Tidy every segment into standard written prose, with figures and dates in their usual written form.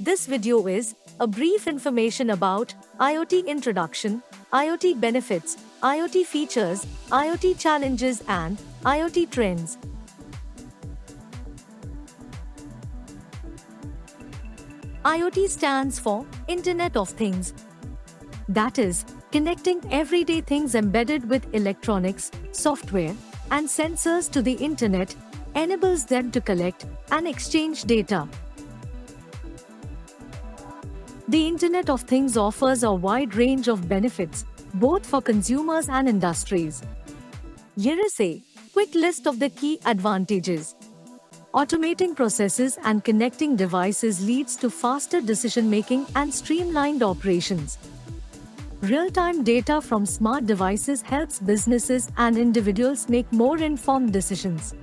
This video is a brief information about IoT introduction, IoT benefits, IoT features, IoT challenges and IoT trends. IoT stands for Internet of Things. That is, connecting everyday things embedded with electronics, software, and sensors to the Internet enables them to collect and exchange data. The Internet of Things offers a wide range of benefits, both for consumers and industries. Here is a quick list of the key advantages. Automating processes and connecting devices leads to faster decision-making and streamlined operations. Real-time data from smart devices helps businesses and individuals make more informed decisions.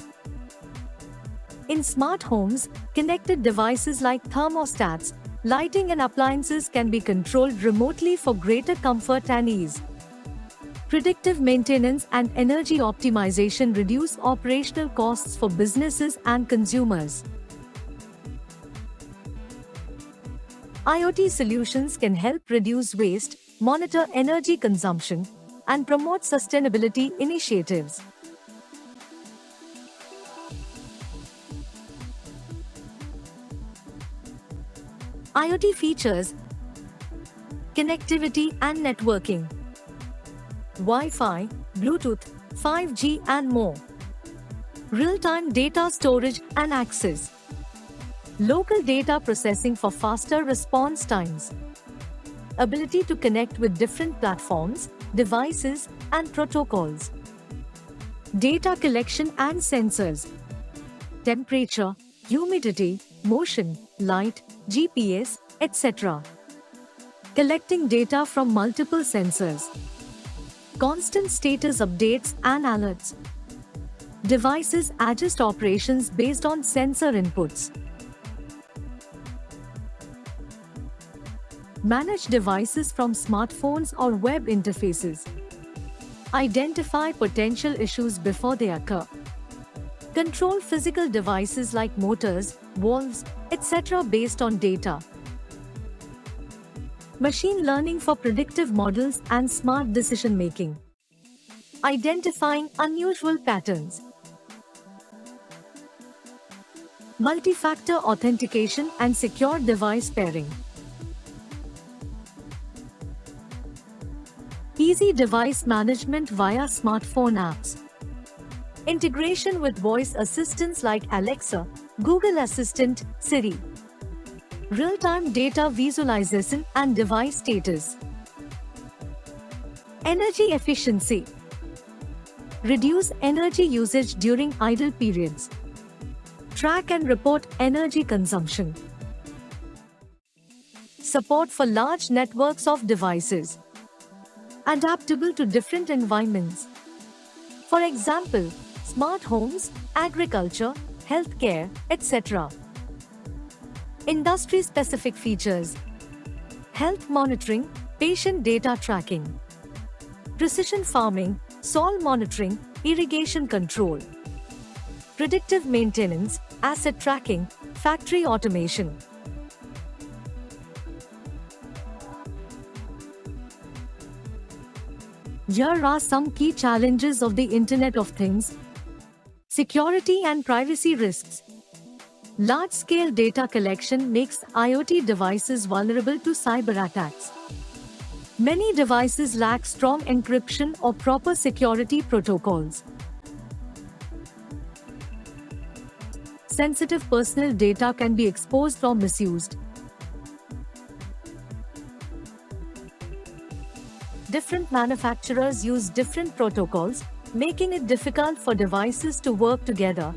In smart homes, connected devices like thermostats, lighting and appliances can be controlled remotely for greater comfort and ease. Predictive maintenance and energy optimization reduce operational costs for businesses and consumers. IoT solutions can help reduce waste, monitor energy consumption, and promote sustainability initiatives. IoT features: connectivity and networking, Wi-Fi, Bluetooth, 5G and more. Real-time data storage and access. Local data processing for faster response times. Ability to connect with different platforms, devices, and protocols. Data collection and sensors. Temperature, humidity, motion, light, GPS, etc. Collecting data from multiple sensors. Constant status updates and alerts. Devices adjust operations based on sensor inputs. Manage devices from smartphones or web interfaces. Identify potential issues before they occur. Control physical devices like motors, valves, etc. based on data. Machine learning for predictive models and smart decision-making. Identifying unusual patterns. Multi-factor authentication and secure device pairing. Easy device management via smartphone apps. Integration with voice assistants like Alexa, Google Assistant, Siri. Real-time data visualization and device status. Energy efficiency. Reduce energy usage during idle periods. Track and report energy consumption. Support for large networks of devices. Adaptable to different environments. For example, smart homes, agriculture, healthcare, etc. Industry-specific features. Health monitoring, patient data tracking. Precision farming, soil monitoring, irrigation control. Predictive maintenance, asset tracking, factory automation. Here are some key challenges of the Internet of Things. Security and privacy risks. Large-scale data collection makes IoT devices vulnerable to cyber attacks. Many devices lack strong encryption or proper security protocols. Sensitive personal data can be exposed or misused. Different manufacturers use different protocols, making it difficult for devices to work together.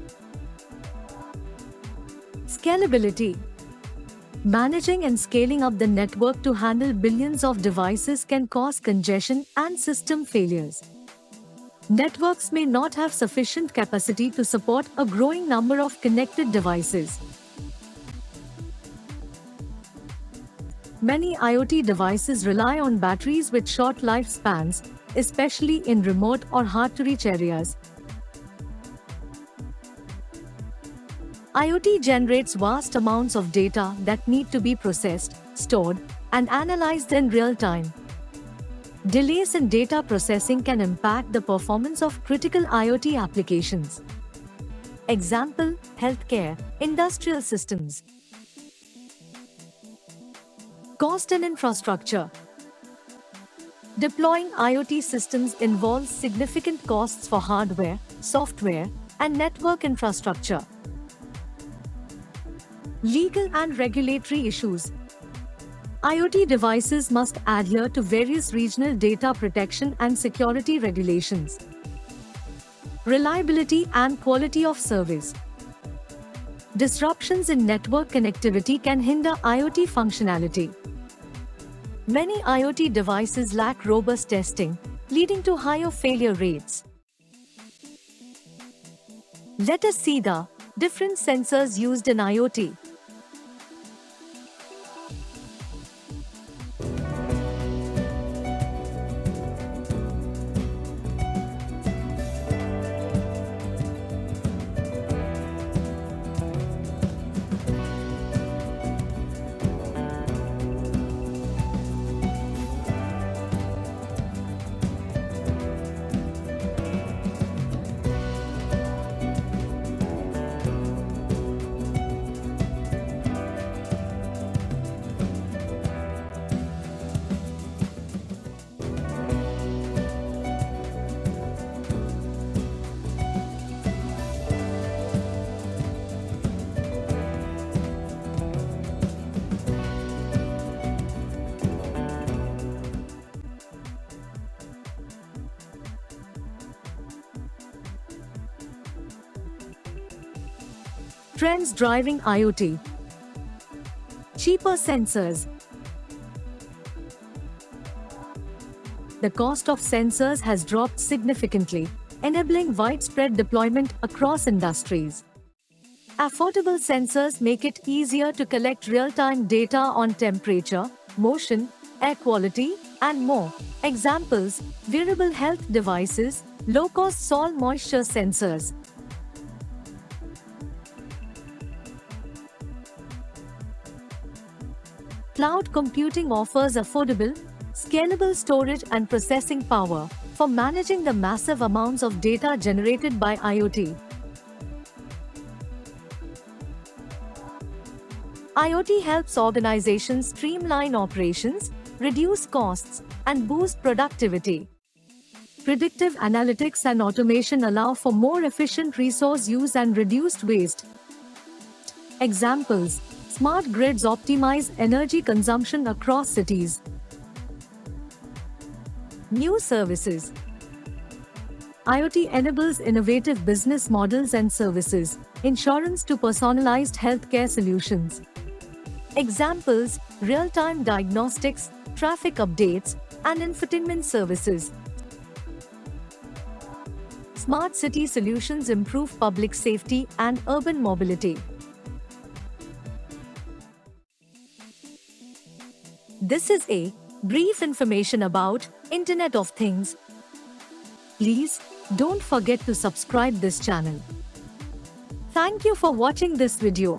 Scalability. Managing and scaling up the network to handle billions of devices can cause congestion and system failures. Networks may not have sufficient capacity to support a growing number of connected devices. Many IoT devices rely on batteries with short lifespans, especially in remote or hard-to-reach areas. IoT generates vast amounts of data that need to be processed, stored, and analyzed in real time. Delays in data processing can impact the performance of critical IoT applications. Example: healthcare, industrial systems. Cost and infrastructure. Deploying IoT systems involves significant costs for hardware, software, and network infrastructure. Legal and regulatory issues. IoT devices must adhere to various regional data protection and security regulations. Reliability and quality of service. Disruptions in network connectivity can hinder IoT functionality. Many IoT devices lack robust testing, leading to higher failure rates. Let us see the different sensors used in IoT. Trends driving IoT. Cheaper sensors. The cost of sensors has dropped significantly, enabling widespread deployment across industries. Affordable sensors make it easier to collect real-time data on temperature, motion, air quality, and more. Examples: wearable health devices, low-cost soil moisture sensors. Cloud computing offers affordable, scalable storage and processing power for managing the massive amounts of data generated by IoT. IoT helps organizations streamline operations, reduce costs, and boost productivity. Predictive analytics and automation allow for more efficient resource use and reduced waste. Examples: smart grids optimize energy consumption across cities. New services. IoT enables innovative business models and services, insurance to personalized healthcare solutions. Examples: real-time diagnostics, traffic updates, and infotainment services. Smart city solutions improve public safety and urban mobility. This is a brief information about Internet of Things. Please don't forget to subscribe this channel. Thank you for watching this video.